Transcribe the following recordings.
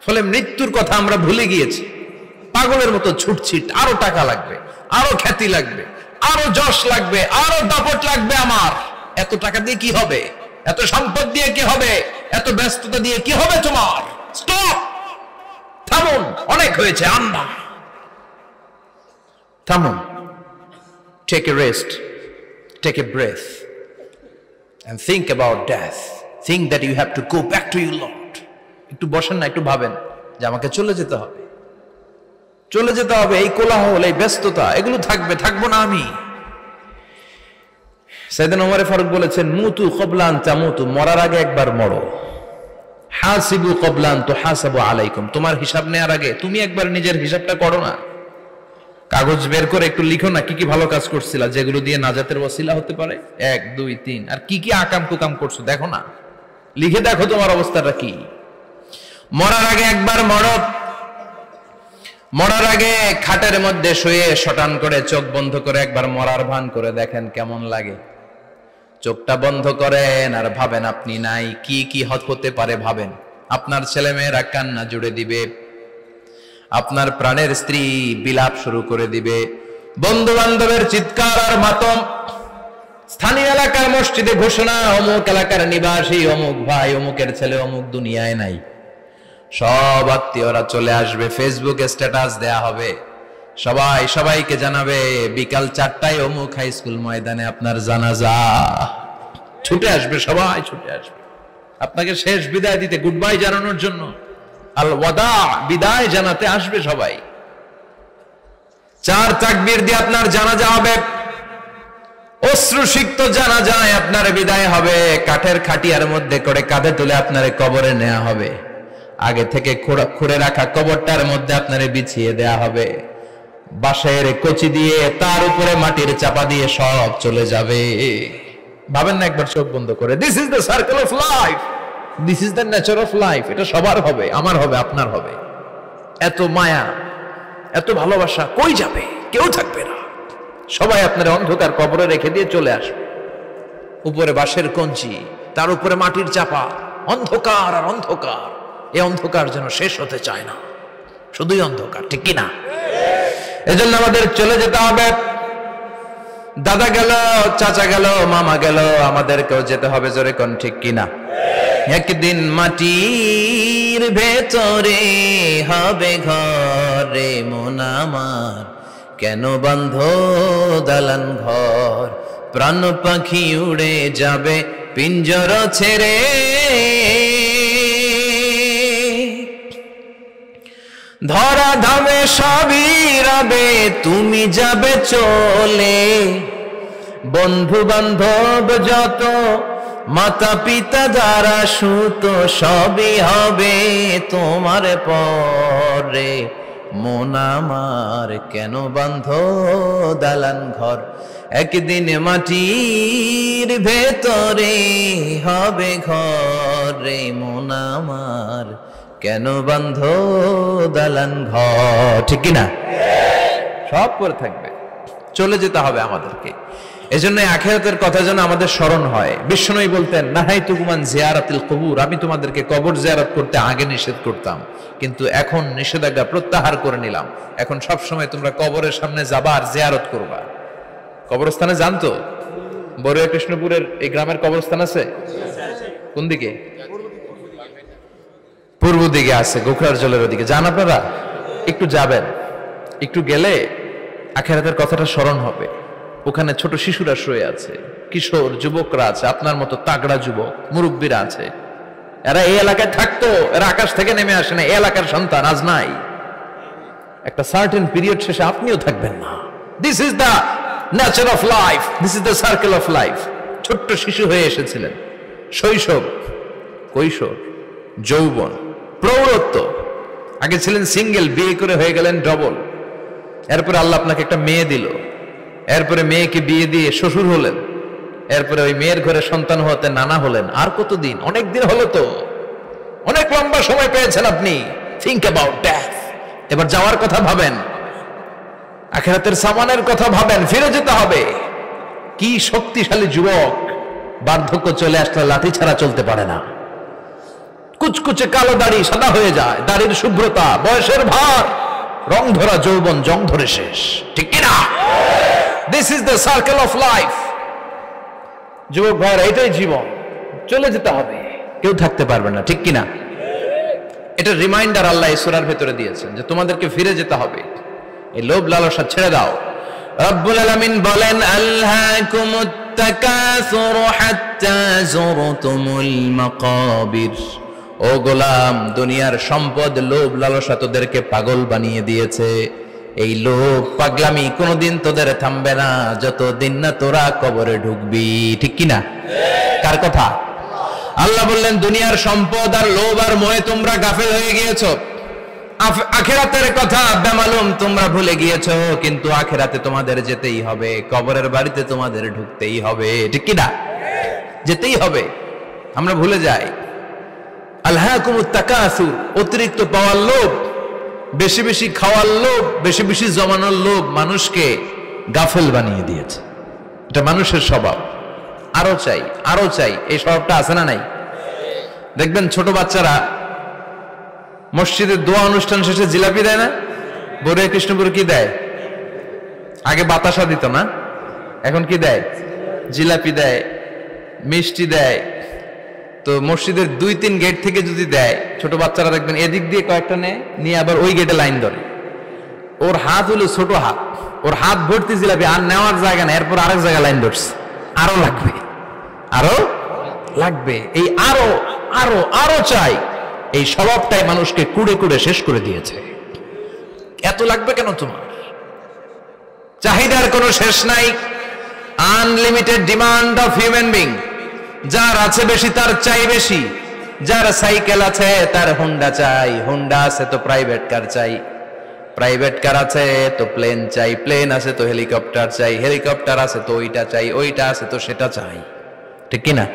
ফলে মৃত্যুর কথা আমরা ভুলে গিয়েছি, পাগলের মতো ছুটছি। আরো টাকা লাগবে, আরো খ্যাতি লাগবে, আরো যশ লাগবে, আরো দাপট লাগবে আমার। এত টাকা দিয়ে কি হবে? এত সম্পদ দিয়ে কি হবে? এত ব্যস্ততা দিয়ে কি হবে তোমার? স্টপ, থামুন, অনেক হয়েছে। আন্না, থামুন, take a rest, take a breath and think about death. Think that you have to go back to your Lord. একটু বসেন না, একটু ভাবেন যে আমাকে চলে যেতে হবে, চলে যেতে হবে। এই কোলাহল, এই ব্যস্ততা, এগুলো থাকবে, থাকবো না আমি। সাইয়েদনা ওমর ফারুক বলেছেন, মুতু ক্বাবলা আন তামুতু, মরার আগে একবার মরো। হাসিবু ক্বাবলা আন তুহাসাবু আলাইকুম, তোমার হিসাব নেওয়ার আগে তুমি একবার নিজের হিসাবটা করো না। কাগজ বের করে একটু লিখো না কি কি ভালো কাজ করছিলা, যেগুলো দিয়ে নাজাতের ওসিলা হতে পারে। 1 2 3, আর কি কি আকাম কুকাম করছো দেখো না, লিখে দেখো তোমার অবস্থাটা কি। মরার আগে একবার মরো। মরার আগে খাটের মধ্যে শুয়ে শটান করে চোখ বন্ধ করে একবার মরার ভান করে দেখেন কেমন লাগে। চোখটা বন্ধ করেন আর ভাবেন আপনি নাই, কি কি হতে পারে ভাবেন। আপনার ছেলে মেয়েরা কান্না জুড়ে দিবে, আপনার প্রাণের স্ত্রী বিলাপ শুরু করে দিবে, বন্ধু বান্ধবের চিৎকার আর মাতম, স্থানীয় এলাকার মসজিদে ঘোষণা, অমুক এলাকার নিবাসী অমুক ভাই অমুকের ছেলে অমুক দুনিয়ায় নাই। সব আত্মীয়রা চলে আসবে, ফেসবুকে স্ট্যাটাস দেয়া হবে, সবাই সবাইকে জানাবে বিকাল 4টায় অমুক হাই স্কুল ময়দানে আপনার জানাজা। ছুটে আসবে, সবাই ছুটে আসবে আপনাকে শেষ বিদায় দিতে, গুড বাই জানানোর জন্য, আল ওয়াদা, বিদায় জানাতে আসবে সবাই। 4 তাকবীর দিয়ে আপনার জানাজা হবে, অশ্রুসিক্ত জানাজায় আপনার বিদায় হবে। কাঠের খাটিয়ার মধ্যে করে কাঁধে তুলে আপনার কবরে নেওয়া হবে। আগে থেকে খুঁড়ে রাখা কবরটার মধ্যে আপনারে বিছিয়ে দেয়া হবে। বাঁশের কচি দিয়ে তার উপরে মাটির চাপা দিয়ে সব চলে যাবে। ভাবেন না একবার চোখ বন্ধ করে, this is the circle of life, this is the nature of life. এটা সবার হবে, আমার হবে, আপনার হবে। এত মায়া, এত ভালোবাসা কই যাবে? কেউ থাকবে না, সবাই আপনার অন্ধকার কবরে রেখে দিয়ে চলে আসবে। উপরে বাঁশের কঞ্চি, তার উপরে মাটির চাপা, অন্ধকার আর অন্ধকার। এই অন্ধকার যেন শেষ হতে চায় না, শুধুই অন্ধকার, ঠিক কিনা? এজন্য আমাদের চলে যেতে হবে। দাদা গেল, চাচা গেল, মামা গেল, আমাদেরকেও যেতে হবে, জোরে কোন ঠিক কিনা? একদিন মাটির ভেতরে হবে ঘরে মন আমার, কেন বন্ধ দালান ঘর, প্রাণ পাখি উড়ে যাবে পিঞ্জর ছেড়ে। ধরা ধামে সবই রবে, তুমি যাবে চলে, বন্ধু বান্ধব যত, মাতা পিতা যারা সুত, সবই হবে তোমার পরে। মন আমার কেন বন্ধ দালান ঘর, একদিন মাটির ভেতরে হবে ঘরে মন আমার, কেন বন্ধ দালান ঘর, ঠিক কিনা? সব পরে থাকবে, চলে যেতে হবে আমাদেরকে। এজন্য আখিরাতের কথা যেন আমাদের স্মরণ হয়। বিশ্বনবী বলতেন, নাহাইতুকুম আন জিয়ারাতিল কুবুর, আমি তোমাদেরকে কবর জিয়ারত করতে আগে নিষেধ করতাম, কিন্তু এখন নিষেধাজ্ঞা প্রত্যাহার করে নিলাম। এখন সব সময় তোমরা কবরের সামনে যাবা আর জিয়ারত করবা। কবরস্থানে জানতো বড়ুয়া কৃষ্ণপুরের এই গ্রামের কবরস্থান আছে কোন দিকে? পূর্ব দিকে আছে, গোখরার জলের ওদিকে। যান আপনারা, একটু যাবেন, একটু গেলে আখিরাতের কথাটা স্মরণ হবে। ওখানে ছোট শিশুরা শুয়ে আছে, কিশোর যুবকরা আছে, আপনার মতো তাগড়া যুবক মুরব্বীরা আছে। এরা এই এলাকায় থাকতো, এরা আকাশ থেকে নেমে আসে না, এই এলাকার সন্তান, আজ নাই। একটা সার্টেন পিরিয়ড শেষে আপনিও থাকবেন না। This is the nature of life, this is the circle of life. ছোট্ট শিশু হয়ে এসেছিলেন, শৈশব, কৈশোর, যৌবন, প্রৌঢ়ত্ব। আগে ছিলেন সিঙ্গেল, বিয়ে করে হয়ে গেলেন ডবল। এরপরে আল্লাহ আপনাকে একটা মেয়ে দিল, এরপরে মেয়েকে বিয়ে দিয়ে শ্বশুর হলেন, এরপরে ওই মেয়ের ঘরে সন্তান হতে নানা হলেন। আর কতদিন? অনেক দিন হলো তো, অনেক লম্বা সময় পেয়েছেন আপনি। Think about death. এবার যাওয়ার কথা ভাবেন, আখিরাতের সামানের কথা ভাবেন, ফিরে যেতে হবে। কি শক্তিশালী যুবক, বার্ধক্য চলে আসলে লাঠি ছাড়া চলতে পারে না। কুচকুচে কালো দাড়ি সাদা হয়ে যায়, দাড়ির শুভ্রতা, বয়সের ভার, রং ধরা যৌবন জং ধরে শেষ, ঠিক কিনা? This is the circle of life. যুবক ভাইরা, এটাই জীবন, চলে যেতে হবে, কেউ থাকতে পারবে না, ঠিক কিনা? এটা রিমাইন্ডার আল্লাহ এই সূরার ভেতরে দিয়েছেন যে তোমাদেরকে ফিরে যেতে হবে, এই লোভ লালসা ছেড়ে দাও। রব্বুল আলামিন বলেন, আলহাকুমুত তাকাসুর হাত্তা যুরতুমুল মাকাবির। ও গোলাম, দুনিয়ার সম্পদ, লোভ লালসা তোদেরকে পাগল বানিয়ে দিয়েছে। এই লোভ পাগলামি কোনোদিন তোদের থামবে না যতদিন না তোরা কবরে ঢুকবি, ঠিক কিনা? কার কথা? আল্লাহ বললেন, দুনিয়ার সম্পদ আর লোভ আর মোহে তোমরা গাফেল হয়ে গিয়েছো, আখিরাতের কথা বেমালুম তোমরা ভুলে গিয়েছো। কিন্তু আখিরাতে তোমাদের যেতেই হবে, কবরের বাড়িতে তোমাদের ঢুকতেই হবে, ঠিক কিনা? যেতেই হবে, আমরা ভুলে যাই। আলহাকুমুত তাকাসুর, অতিরিক্ত পাওয়ার লোভ, বেশি বেশি খাওয়ার লোভ, বেশি বেশি জমানোর লোভ মানুষকে গাফেল বানিয়ে দিয়েছে। এটা মানুষের স্বভাব, আরো চাই আরো চাই, এই স্বভাবটা আছে না নাই? দেখবেন ছোট বাচ্চারা মসজিদের দোয়া অনুষ্ঠান শেষে জিলাপি দেয় না? বড়ুয়া কৃষ্ণপুর কি দেয়? আগে বাতাসা দিত না, এখন কি দেয়? জিলাপি দেয়, মিষ্টি দেয়। তো মসজিদের 2-3 গেট থেকে যদি দেয়, ছোট বাচ্চারা দেখবেন এদিক দিয়ে কয়েকটা নিয়ে আবার ওই গেটে লাইন ধরে। ওর হাত হলো ছোট হাত, ওর হাত ভর্তি জিলাপি, আর নেওয়ার জায়গা না, এরপর আরেক জায়গায় লাইন ধরছে, আরো লাগবে আরো লাগবে, এই আরো আরো আরো চাই। এই স্বভাবটাই মানুষকে কুড়ে কুড়ে শেষ করে দিয়েছে। এত লাগবে কেন তোমার? চাহিদার কোনো শেষ নাই, unlimited demand of human being. যার আছে বেশি তার চাই বেশি, যার সাইকেল আছে তার হুন্ডা চাই, হুন্ডা আছে তো প্রাইভেট কার চাই, প্রাইভেট কার আছে তো প্লেন চাই, প্লেন আছে তো হেলিকপ্টার চাই, হেলিকপ্টার আছে তো ওইটা চাই, ওইটা আছে তো সেটা চাই, ঠিক কিনা?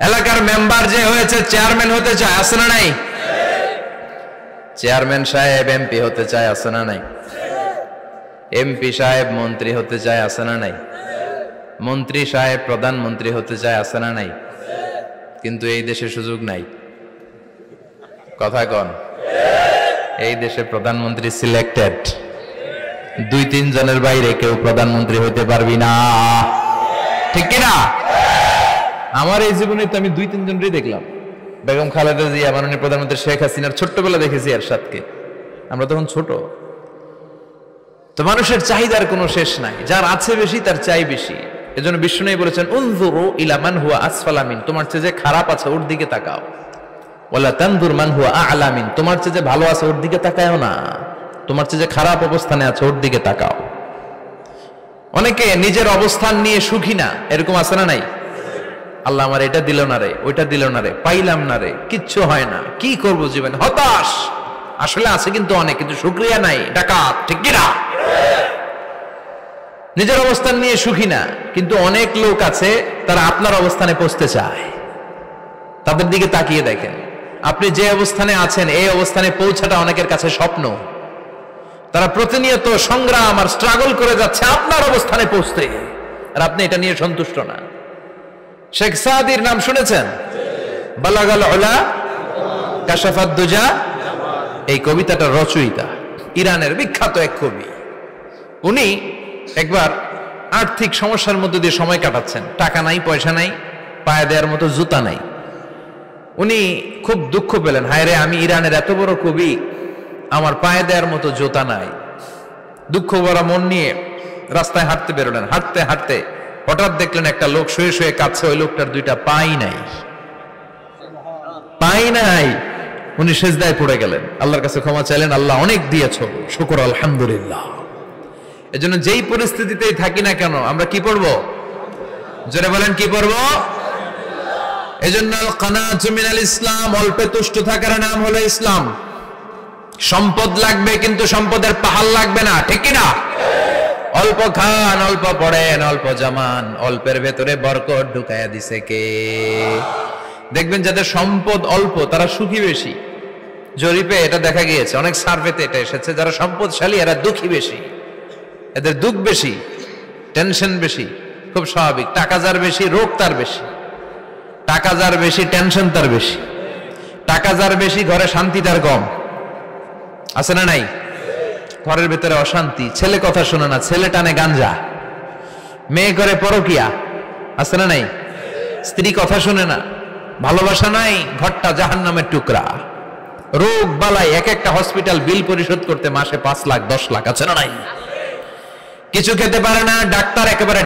এলাকার মেম্বার যে হয়েছে চেয়ারম্যান হতে চায়, আছে না নাই? চেয়ারম্যান সাহেব এমপি হতে চায়, আছে না নাই? এমপি সাহেব মন্ত্রী হতে চায়, আছে না নাই? মন্ত্রী সাহেব প্রধানমন্ত্রী হতে চায়, আছে না নাই? কিন্তু এই দেশে সুযোগ নাই, কথা কন। এই দেশে প্রধানমন্ত্রী সিলেক্টেড, 2-3 জনের বাইরে কেউ প্রধানমন্ত্রী হতে পারবি না, ঠিক কিনা? আমার এই জীবনে তো আমি 2-3 জনই দেখলাম। বেগম খালেদা জিয়া, মাননীয় প্রধানমন্ত্রী শেখ হাসিনার ছোট্টবেলা দেখেছি এরশাদকে, আমরা তখন ছোট। তো মানুষের চাহিদার কোনো শেষ নাই, যার আছে বেশি তার চাই বেশি। এজন্য বিষ্ণু বলেছেন, উনজুরু ইলা মান হুয়া আসফালা মিন, তোমার চেয়ে যে খারাপ আছে ওর দিকে তাকাও। ওয়ালা তানজুর মান হুয়া আ'লা মিন, তোমার চেয়ে যে ভালো আছে ওর দিকে তাকায়ও না, তোমার চেয়ে যে খারাপ অবস্থানে আছে ওর দিকে তাকাও। অনেকে নিজের অবস্থান নিয়ে সুখী না, এরকম আছে না নাই? আল্লাহ আমার এটা দিল না রে, ওইটা দিল না রে, পাইলাম না রে, কিচ্ছু হয় না, কি করব জীবনে, হতাশ। আসলে আছে কিন্তু অনেক, কিন্তু শুকরিয়া নাই, ডাকাত, ঠিক কিনা? নিজের অবস্থান নিয়ে সুখী না, কিন্তু অনেক লোক আছে তারা আপনার অবস্থানে পৌঁছতে চায়। তাদের দিকে তাকিয়ে দেখেন, আপনি যে অবস্থানে আছেন এই অবস্থানে পৌঁছাটা অনেকের কাছে স্বপ্ন। তারা প্রতিনিয়ত সংগ্রাম আর স্ট্রাগল করে যাচ্ছে আপনার অবস্থানে পৌঁছতে, আর আপনি এটা নিয়ে সন্তুষ্ট না। শেখ সাদির নাম শুনেছেন? বালাগাল উলা কাশাফাত দুজা, এই কবিতাটা রচয়িতা ইরানের বিখ্যাত এক কবি। উনি একবার আর্থিক সমস্যার মধ্যে দিয়ে সময় কাটাচ্ছেন, টাকা নাই, পয়সা নাই, পায়ে দেওয়ার মতো জুতা নাই। উনি খুব দুঃখ পেলেন, হায় রে, আমি ইরানের এত বড় কবি, আমার পায়ে দেওয়ার মতো জুতা নাই। দুঃখ ভরা মন নিয়ে রাস্তায় হাঁটতে বেরোলেন। হাঁটতে হাঁটতে হঠাৎ দেখলেন একটা লোক শুয়ে শুয়ে কাঁদছে, ওই লোকটার 2টা পাই নাই, পাই নাই। উনি সেজদায় পড়ে গেলেন, আল্লাহর কাছে ক্ষমা চাইলেন, আল্লাহ অনেক দিয়েছো, শুকর আলহামদুলিল্লাহ। এজন্য যেই পরিস্থিতিতেই থাকি না কেন আমরা কি পড়বো? জোরে বলেন, কি পড়বো? এজন্য আল কানাতু মিনাল ইসলাম, অল্পে তুষ্ট থাকার নাম হলো ইসলাম। সম্পদ লাগবে কিন্তু সম্পদের পাহাড় লাগবে না, ঠিক কিনা? অল্প খান, অল্প পড়েন, অল্প জামান, অল্পের ভেতরে বরকত ঢুকায়া দিছে কে? দেখবেন যাদের সম্পদ অল্প তারা সুখী বেশি। জরিপে এটা দেখা গিয়েছে, অনেক সার্ভেতে এটা এসেছে, যারা সম্পদশালী এরা দুঃখী বেশি, এদের দুঃখ বেশি, টেনশন বেশি। খুব স্বাভাবিক, টাকা যার বেশি রোগ তার বেশি, টাকা যার বেশি টেনশন তার বেশি। টাকা যার বেশি ঘরে শান্তি তার কম, আছে না নাই? ঘরের ভেতরে অশান্তি, ছেলে কথা শোনে না, ছেলে টানে গাঞ্জা, মেয়ে করে পরকিয়া, আছে না নাই? স্ত্রী কথা শুনে না, ভালোবাসা নাই, ঘরটা জাহান্নামের টুকরা। রোগ বালাই, এক একটা হসপিটাল বিল পরিশোধ করতে মাসে 5 লাখ 10 লাখ, আছে না নাই? কিছু খেতে পারে না, ডাক্তার একেবারে